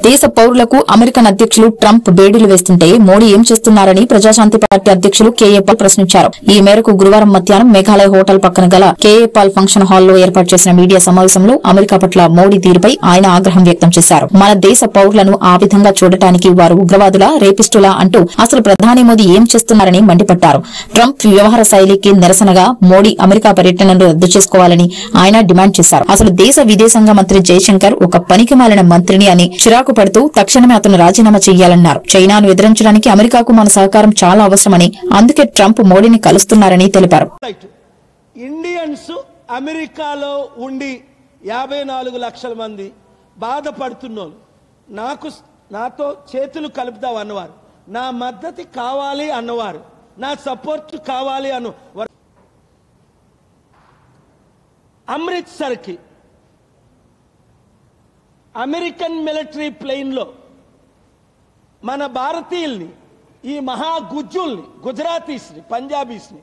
దేశ పౌరులకు అమెరికన్ అధ్యక్షులు ట్రంప్ బేడీలు వేస్తుంటే మోడీ ఏం చేస్తున్నారని ప్రజాశాంతి పార్టీ అధ్యక్షులు కేఏ పాల్ ప్రశ్నించారు. ఈ మేరకు గురువారం మధ్యాహ్నం మేఘాలయ హోటల్ పక్కన గల కేఏ పాల్ ఫంక్షన్ హాల్లో ఏర్పాటు చేసిన మీడియా సమావేశంలో అమెరికా పట్ల మోడీ తీరుపై ఆయన ఆగ్రహం వ్యక్తం చేశారు. మన దేశ పౌరులను ఆ విధంగా చూడటానికి వారు ఉగ్రవాదులా, రేపిస్టులా అంటూ అసలు ప్రధాని మోదీ ఏం చేస్తున్నారని మండిపడ్డారు. ట్రంప్ వ్యవహార శైలికి నిరసనగా మోడీ అమెరికా పర్యటనను రద్దు చేసుకోవాలని ఆయన డిమాండ్ చేశారు. అసలు దేశ విదేశాంగ మంత్రి జైశంకర్ ఒక పనికిమాలిన మంత్రిని అని చిరాకు పడుతూ తక్షణమే అతను రాజీనామా చేయాలన్నారు. చైనాను ఎదిరించడానికి అమెరికాకు మన సహకారం చాలా అవసరమని, అందుకే ట్రంప్ మోడీని కలుస్తున్నారని తెలిపారు. ఇండియన్స్ అమెరికాలో ఉండి 54 లక్షల మంది బాధపడుతున్నారు. నాతో చేతులు కలుపుదాం అన్నవారు, నా మద్దతు కావాలి అన్నవారు, నా సపోర్ట్ కావాలి అను అమృత్సర్కి అమెరికన్ మిలిటరీ ప్లేన్లో మన భారతీయుల్ని, ఈ మహా గుజ్జుల్ని, గుజరాతీస్ని, పంజాబీస్ని